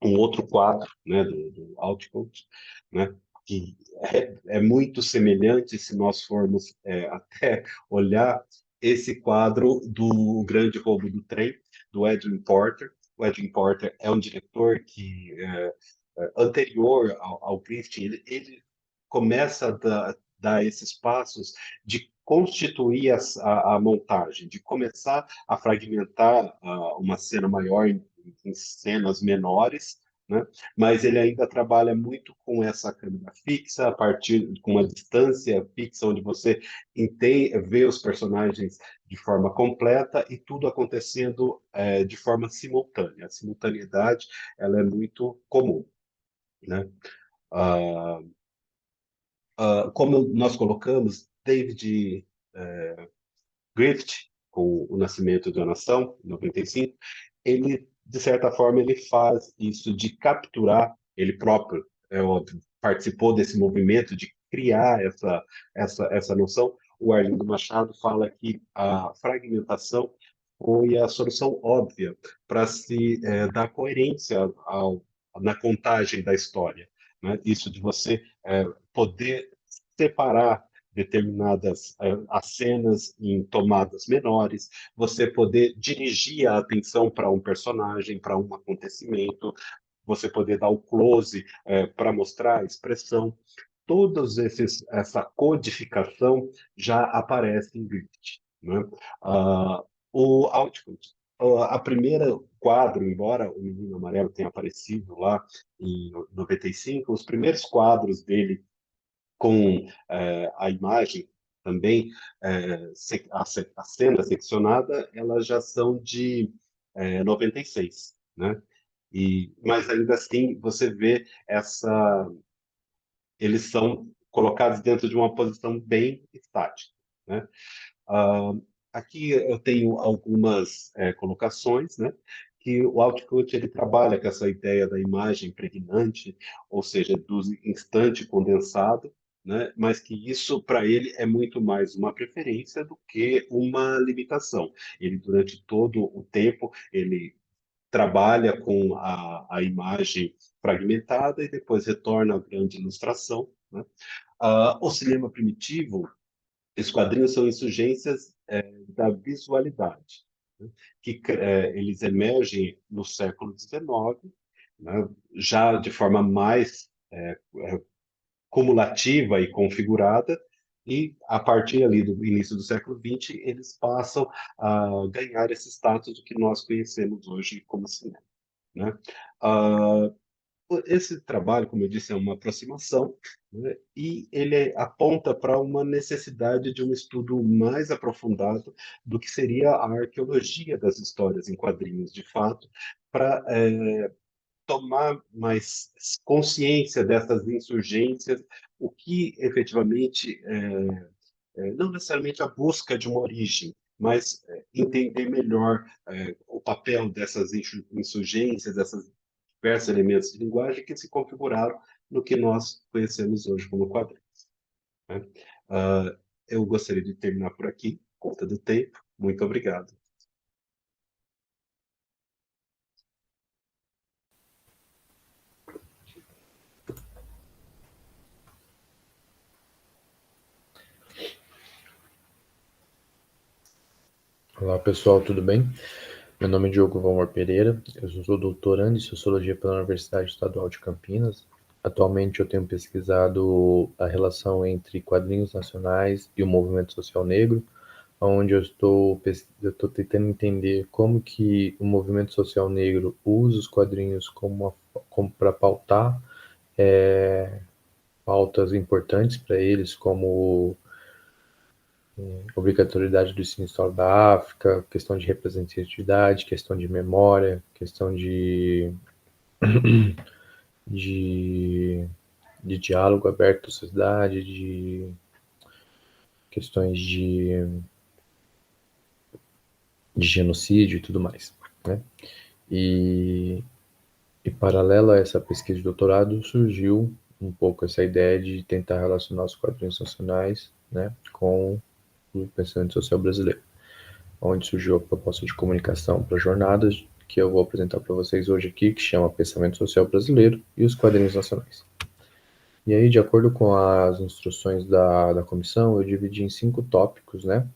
C: um outro quadro, né, do Outcott, né, que é muito semelhante se nós formos até olhar esse quadro do Grande Roubo do Trem, do Edwin Porter. O Edwin Porter é um diretor que anterior ao Christie, ele começa a dar esses passos de constituir a montagem, de começar a fragmentar uma cena maior em cenas menores, né? Mas ele ainda trabalha muito com essa câmera fixa, a partir com uma distância fixa, onde você vê os personagens de forma completa e tudo acontecendo de forma simultânea. A simultaneidade ela é muito comum. Né? Ah, como nós colocamos, David Griffith, com o Nascimento da Nação, em 95, ele, de certa forma, ele faz isso de capturar, ele próprio, é óbvio, participou desse movimento de criar essa noção. O Arlindo Machado fala que a fragmentação foi a solução óbvia para se dar coerência na contagem da história. Né? Isso de você poder separar determinadas as cenas em tomadas menores, você poder dirigir a atenção para um personagem, para um acontecimento, você poder dar o close para mostrar a expressão. essa codificação já aparece em Griffith, né? O Output, a primeira quadro, embora o Menino Amarelo tenha aparecido lá em 95, os primeiros quadros dele com a imagem também, a cena seccionada, elas já são de 96, né? Mas ainda assim você vê eles são colocados dentro de uma posição bem estática, né? Ah, aqui eu tenho algumas colocações, né? Que o Output ele trabalha com essa ideia da imagem pregnante, ou seja, do instante condensado, né? Mas que isso para ele é muito mais uma preferência do que uma limitação. Ele durante todo o tempo ele trabalha com a imagem fragmentada e depois retorna à grande ilustração, né? O cinema primitivo, esses quadrinhos são insurgências da visualidade, né? Que eles emergem no século XIX, né? Já de forma mais cumulativa e configurada, e a partir ali do início do século XX, eles passam a ganhar esse status do que nós conhecemos hoje como cinema, né? Ah, esse trabalho, como eu disse, é uma aproximação, né? E ele aponta para uma necessidade de um estudo mais aprofundado do que seria a arqueologia das histórias em quadrinhos, de fato, para tomar mais consciência dessas insurgências, o que efetivamente, não necessariamente a busca de uma origem, mas entender melhor o papel dessas insurgências, dessas diversos elementos de linguagem que se configuraram no que nós conhecemos hoje como quadrinhos, né? Ah, eu gostaria de terminar por aqui, por conta do tempo. Muito obrigado.
D: Olá pessoal, tudo bem? Meu nome é Diogo Valmor Pereira, eu sou doutorando em Sociologia pela Universidade Estadual de Campinas. Atualmente eu tenho pesquisado a relação entre quadrinhos nacionais e o movimento social negro, onde eu estou tentando entender como que o movimento social negro usa os quadrinhos como para pautar pautas importantes para eles, como obrigatoriedade do ensino história da África, questão de representatividade, questão de memória, questão de, de diálogo aberto à sociedade, de questões de genocídio e tudo mais, né? E paralelo a essa pesquisa de doutorado, surgiu um pouco essa ideia de tentar relacionar os quadrinhos nacionais, né, com o pensamento social brasileiro, onde surgiu a proposta de comunicação para jornadas, que eu vou apresentar para vocês hoje aqui, que chama Pensamento Social Brasileiro e os Quadrinhos Nacionais. E aí, de acordo com as instruções da comissão, eu dividi em 5 tópicos, né?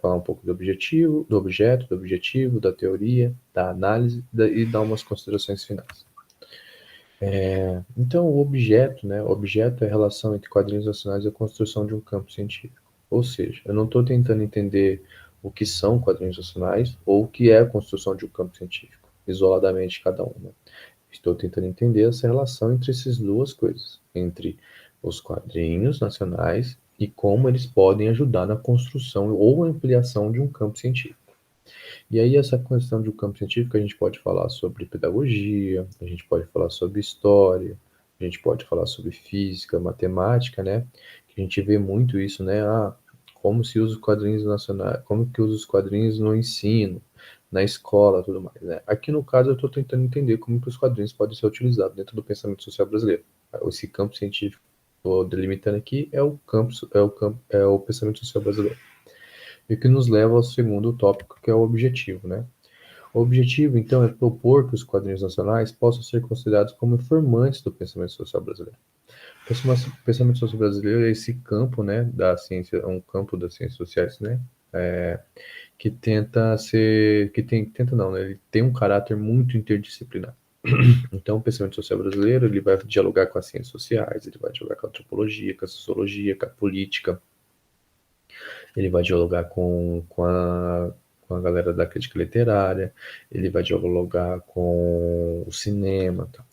D: Falar um pouco do objetivo, do objeto, do objetivo, da teoria, da análise e dar umas considerações finais. Então, o objeto, né? O objeto é a relação entre quadrinhos nacionais e a construção de um campo científico. Ou seja, eu não estou tentando entender o que são quadrinhos nacionais ou o que é a construção de um campo científico, isoladamente cada um, né? Estou tentando entender essa relação entre essas duas coisas, entre os quadrinhos nacionais e como eles podem ajudar na construção ou ampliação de um campo científico. E aí, essa questão de um campo científico, a gente pode falar sobre pedagogia, a gente pode falar sobre história, a gente pode falar sobre física, matemática, né? Que a gente vê muito isso, né? Como se usa os quadrinhos nacionais, como que usa os quadrinhos no ensino, na escola, tudo mais, né? Aqui no caso, eu estou tentando entender como que os quadrinhos podem ser utilizados dentro do pensamento social brasileiro. Esse campo científico, estou delimitando aqui, é o pensamento social brasileiro. E o que nos leva ao segundo tópico, que é o objetivo, né? O objetivo, então, é propor que os quadrinhos nacionais possam ser considerados como informantes do pensamento social brasileiro. O pensamento social brasileiro é esse campo, né, da ciência, um campo das ciências sociais, né, que tenta ser, tenta não, né, ele tem um caráter muito interdisciplinar. Então, o pensamento social brasileiro, ele vai dialogar com as ciências sociais, ele vai dialogar com a antropologia, com a sociologia, com a política, ele vai dialogar com a galera da crítica literária, ele vai dialogar com o cinema, tá?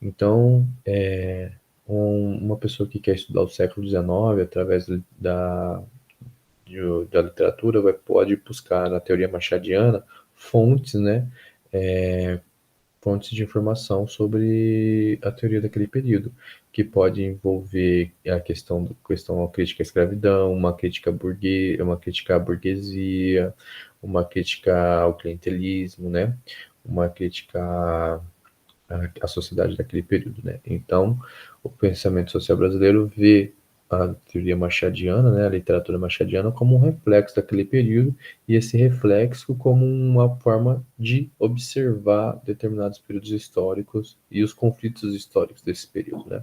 D: Então, uma pessoa que quer estudar o século XIX através da literatura pode buscar na teoria machadiana fontes, né, fontes de informação sobre a teoria daquele período, que pode envolver a questão à crítica à escravidão, uma crítica à burguesia, uma crítica ao clientelismo, né, uma crítica à sociedade daquele período, né. Então, o pensamento social brasileiro vê a teoria machadiana, né, a literatura machadiana, como um reflexo daquele período, e esse reflexo como uma forma de observar determinados períodos históricos e os conflitos históricos desse período, né.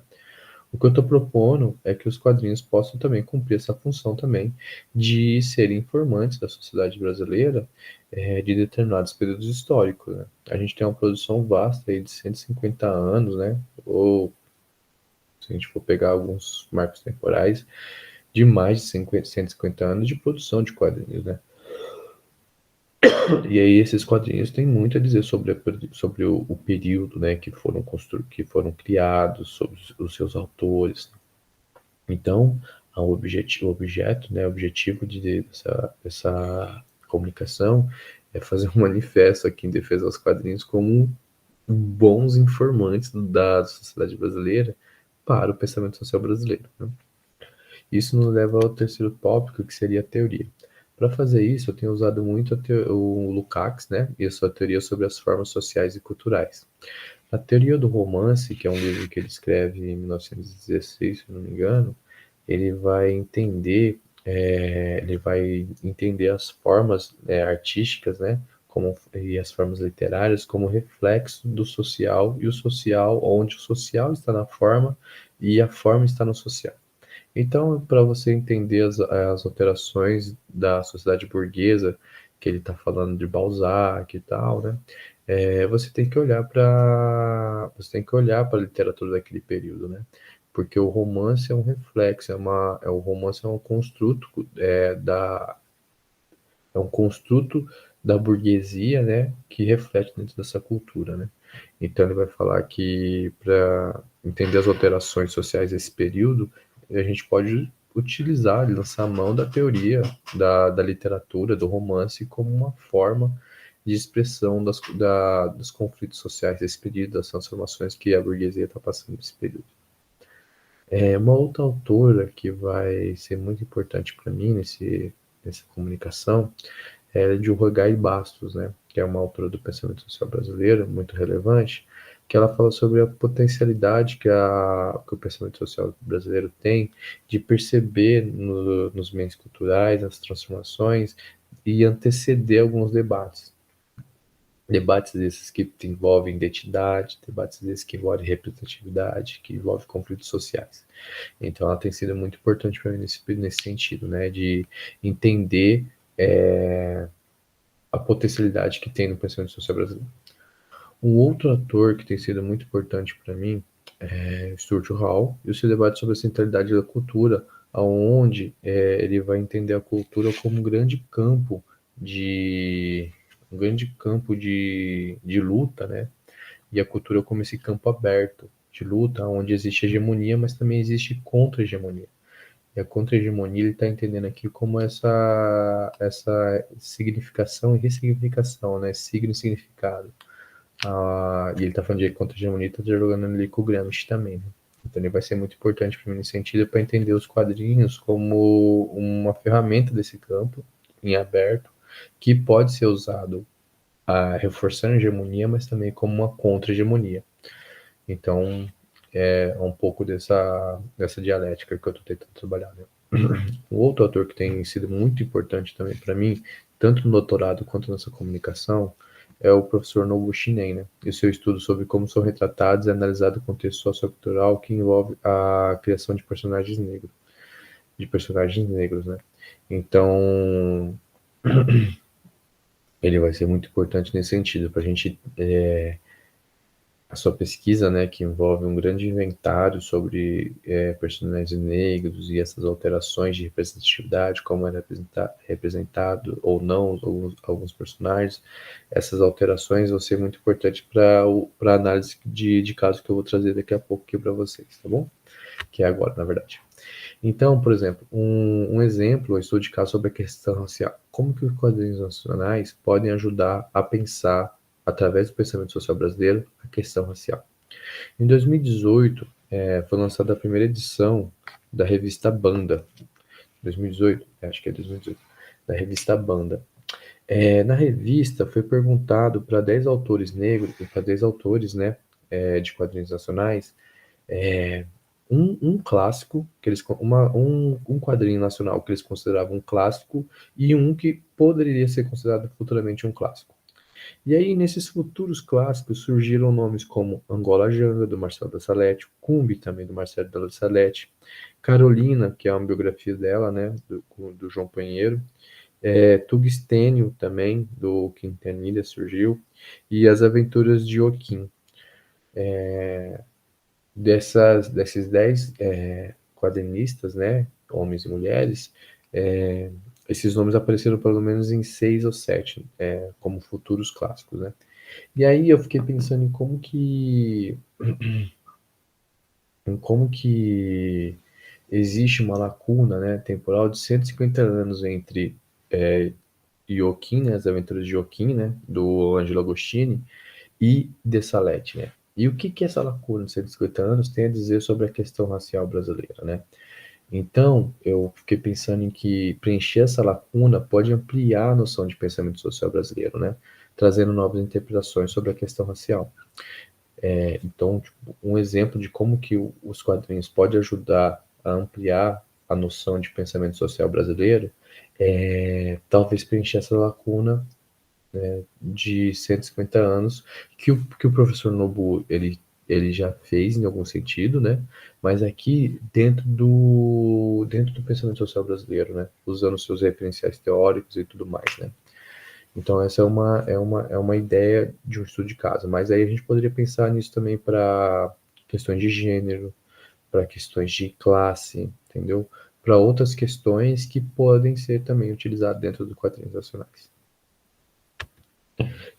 D: O que eu estou propondo é que os quadrinhos possam também cumprir essa função também de serem informantes da sociedade brasileira, de determinados períodos históricos, né. A gente tem uma produção vasta aí de 150 anos, né, ou se a gente for pegar alguns marcos temporais, de mais de 150 anos de produção de quadrinhos, né? E aí esses quadrinhos têm muito a dizer sobre o período, né, que foram criados, sobre os seus autores. Então, o objeto, né, o objetivo dessa comunicação é fazer um manifesto aqui em defesa dos quadrinhos como bons informantes da sociedade brasileira para o pensamento social brasileiro, né? Isso nos leva ao terceiro tópico, que seria a teoria. Para fazer isso, eu tenho usado muito o Lukács, né, e a sua teoria sobre as formas sociais e culturais. A teoria do romance, que é um livro que ele escreve em 1916, se não me engano, ele vai entender as formas artísticas, né, e as formas literárias como reflexo do social, e o social, onde o social está na forma e a forma está no social. Então, para você entender as alterações da sociedade burguesa, que ele está falando de Balzac e tal, né? Você tem que olhar para a literatura daquele período, né? Porque o romance é um reflexo, o romance é um construto é um construto da burguesia, né, que reflete dentro dessa cultura, né? Então ele vai falar que para entender as alterações sociais desse período, a gente pode utilizar, lançar a mão da teoria da literatura, do romance, como uma forma de expressão dos conflitos sociais desse período, das transformações que a burguesia está passando nesse período. Uma outra autora que vai ser muito importante para mim nessa comunicação é de Rugai Bastos, né, que é uma autora do pensamento social brasileiro, muito relevante, que ela fala sobre a potencialidade que o pensamento social brasileiro tem de perceber nos meios culturais, nas transformações, e anteceder alguns debates. Debates esses que envolvem identidade, debates esses que envolvem representatividade, que envolvem conflitos sociais. Então, ela tem sido muito importante para mim nesse sentido, né, de entender a potencialidade que tem no pensamento social brasileiro. Um outro ator que tem sido muito importante para mim é Stuart Hall e o seu debate sobre a centralidade da cultura, aonde ele vai entender a cultura como um grande campo de luta, né? E a cultura como esse campo aberto de luta, onde existe hegemonia, mas também existe contra-hegemonia. E a contra-hegemonia ele está entendendo aqui como essa significação e ressignificação, né? Signo e significado. E ele está falando de contra-hegemonia, está dialogando ali com o Gramsci também, né? Então ele vai ser muito importante para mim nesse sentido, para entender os quadrinhos como uma ferramenta desse campo em aberto, que pode ser usado reforçando a hegemonia, mas também como uma contra-hegemonia. Então, é um pouco dessa dialética que eu estou tentando trabalhar, né? Um outro autor que tem sido muito importante também para mim, tanto no doutorado quanto nessa comunicação, é o professor Nobu Shinen, né? E seu estudo sobre como são retratados e analisado o contexto sociocultural que envolve a criação de personagens negros, né? Então, ele vai ser muito importante nesse sentido, para a gente a sua pesquisa, né, que envolve um grande inventário sobre personagens negros e essas alterações de representatividade, como era representado ou não alguns personagens, essas alterações vão ser muito importantes para a análise de caso que eu vou trazer daqui a pouco aqui para vocês, tá bom? Que é agora, na verdade. Então, por exemplo, um exemplo, eu estudo de caso sobre a questão racial. Como que os quadrinhos nacionais podem ajudar a pensar, através do pensamento social brasileiro, a questão racial? Em 2018, foi lançada a primeira edição da revista Banda. 2018? Acho que é 2018. Da revista Banda. Na revista foi perguntado para 10 autores negros, para 10 autores, né, de quadrinhos nacionais, um clássico, que eles, um quadrinho nacional que eles consideravam um clássico e um que poderia ser considerado futuramente um clássico. E aí, nesses futuros clássicos, surgiram nomes como Angola Janga, do Marcelo da Salete, Cumbi, também do Marcelo da Salete, Carolina, que é uma biografia dela, né, do João Pinheiro, Tugstênio, também, do Quintanilha, surgiu, e As Aventuras de Joaquim. Desses 10 quadrinistas, né, homens e mulheres, esses nomes apareceram pelo menos em 6 ou 7, como futuros clássicos, né? E aí eu fiquei pensando em como que existe uma lacuna, né, temporal de 150 anos entre Joaquim, né, As Aventuras de Joaquim, né, do Angelo Agostini, e de Salete, né? E o que essa lacuna de 150 anos tem a dizer sobre a questão racial brasileira, né? Então, eu fiquei pensando em que preencher essa lacuna pode ampliar a noção de pensamento social brasileiro, né? Trazendo novas interpretações sobre a questão racial. Então, tipo, um exemplo de como que os quadrinhos podem ajudar a ampliar a noção de pensamento social brasileiro talvez preencher essa lacuna de 150 anos que o professor Nobu ele já fez em algum sentido, né? Mas aqui dentro do pensamento social brasileiro, né? Usando seus referenciais teóricos e tudo mais, né? Então essa é uma ideia de um estudo de caso, mas aí a gente poderia pensar nisso também para questões de gênero, para questões de classe, entendeu? Para outras questões que podem ser também utilizadas dentro dos quadrinhos nacionais.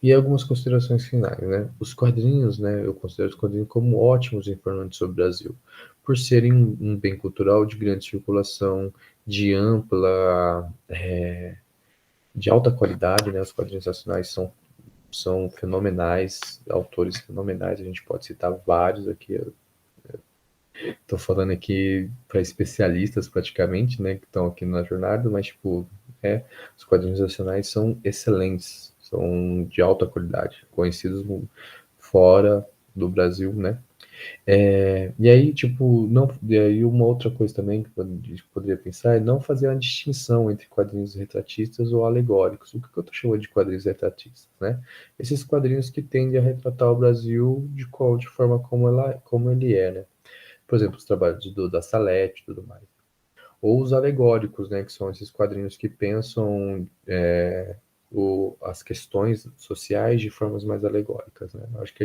D: E algumas considerações finais, né? Os quadrinhos, né? Eu considero os quadrinhos como ótimos informantes sobre o Brasil, por serem um bem cultural de grande circulação, de ampla, de alta qualidade, né? Os quadrinhos nacionais são fenomenais, autores fenomenais, a gente pode citar vários aqui. Estou falando aqui para especialistas praticamente, né? Que estão aqui na jornada, mas tipo, os quadrinhos nacionais são excelentes, são de alta qualidade, conhecidos fora do Brasil, né? E aí, tipo, não, e aí uma outra coisa também que a gente poderia pensar é não fazer uma distinção entre quadrinhos retratistas ou alegóricos. O que eu estou chamando de quadrinhos retratistas, né? Esses quadrinhos que tendem a retratar o Brasil de forma como ele é, né? Por exemplo, os trabalhos da Salete e tudo mais. Ou os alegóricos, né? Que são esses quadrinhos que pensam as questões sociais de formas mais alegóricas, né? Acho que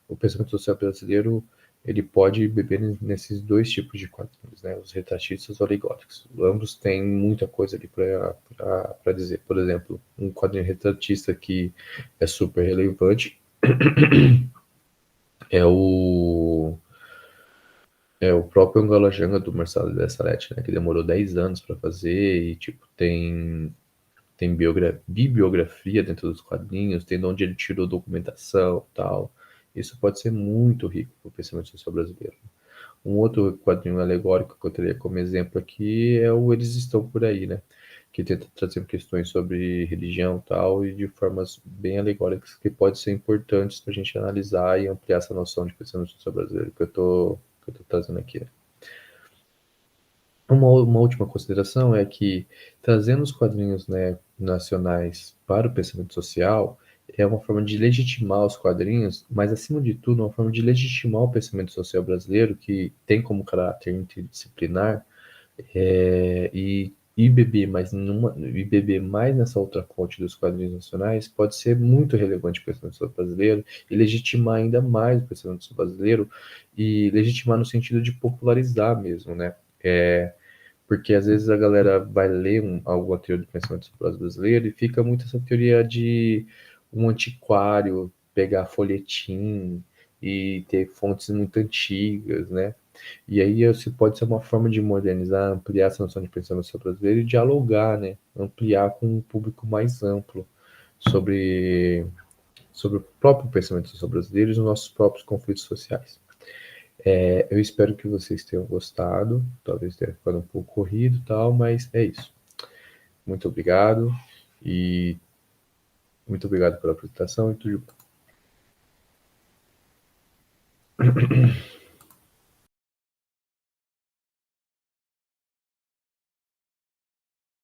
D: o pensamento social brasileiro ele pode beber nesses dois tipos de quadrinhos, né? Os retratistas e os alegóricos. Ambos têm muita coisa ali para dizer. Por exemplo, um quadrinho retratista que é super relevante é o próprio Angola Janga do Marcelo de Salete, né? Que demorou 10 anos para fazer e tipo tem bibliografia dentro dos quadrinhos, tem de onde ele tirou documentação tal. Isso pode ser muito rico para o pensamento social brasileiro. Um outro quadrinho alegórico que eu teria como exemplo aqui é o Eles Estão Por Aí, né? Que tenta trazer questões sobre religião tal, e de formas bem alegóricas que podem ser importantes para a gente analisar e ampliar essa noção de pensamento social brasileiro que eu tô trazendo aqui. Uma última consideração é que trazendo os quadrinhos, né, nacionais para o pensamento social é uma forma de legitimar os quadrinhos, mas acima de tudo, uma forma de legitimar o pensamento social brasileiro que tem como caráter interdisciplinar e e beber mais nessa outra fonte dos quadrinhos nacionais pode ser muito relevante para o pensamento brasileiro e legitimar ainda mais o pensamento brasileiro e legitimar no sentido de popularizar mesmo, né? Porque às vezes a galera vai ler alguma teoria do pensamento brasileiro e fica muito essa teoria de um antiquário pegar folhetim e ter fontes muito antigas, né? E aí isso pode ser uma forma de modernizar, ampliar essa noção de pensamento brasileiro e dialogar, né? Ampliar com um público mais amplo sobre o próprio pensamento brasileiro e os nossos próprios conflitos sociais. Eu espero que vocês tenham gostado, talvez tenha ficado um pouco corrido e tal, mas é isso. Muito obrigado e muito obrigado pela apresentação e tudo de bom.